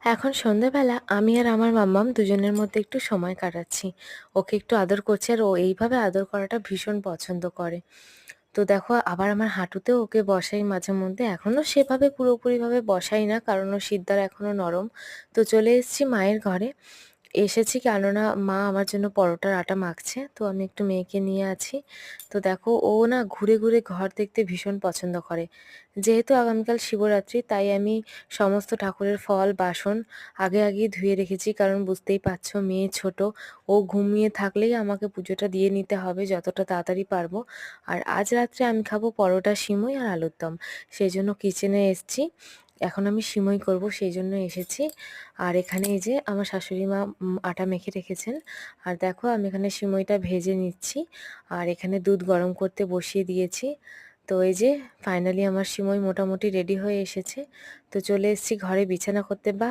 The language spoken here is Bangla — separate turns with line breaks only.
এখন সন্ধ্যাবেলা আমি আর আমার মাম্মাম দুজনের মধ্যে একটু সময় কাটাচ্ছি। ওকে একটু আদর করছি আর ও এইভাবে আদর করাটা ভীষণ পছন্দ করে। তো দেখো আবার আমার হাঁটুতেও ওকে বসাই মাঝে মধ্যে। এখনো সেভাবে পুরোপুরিভাবে বসাই না কারণ ওর শিরদাঁড়া এখনো নরম। তো চলে এসেছি মায়ের ঘরে। এসেছি কেননা মা আমার জন্য পরোটার আটা মাখছে। তো আমি একটু মেয়েকে নিয়ে আছি। তো দেখো ও না ঘুরে, ঘুরে ঘর দেখতে ভীষণ পছন্দ করে। যেহেতু আগামীকাল শিবরাত্রি তাই আমি সমস্ত ঠাকুরের ফল, বাসন আগেই ধুয়ে রেখেছি। কারণ বুঝতেই পারছো মেয়ে ছোট। ও ঘুমিয়ে থাকলেই আমাকে পুজোটা দিয়ে নিতে হবে যতটা তাড়াতাড়ি পারবো। আর আজ রাত্রে আমি খাবো পরোটা, সিমুই আর আলুর দম। সেজন্য কিচেনে এসছি। এখন আমি সিমুই করব সেইজন্য এসেছি। আর এখানে এই যে আমার শাশুড়ি মা আটা মেখে রেখেছেন। আর দেখো আমি এখানে সিমুইটা ভেজে নিচ্ছি। আর এখানে দুধ গরম করতে বসিয়ে দিয়েছি। তো এই যে ফাইনালি আমার সিমুই মোটামুটি রেডি হয়ে এসেছে। তো চলে এসেছি ঘরে বিছানা করতে। বা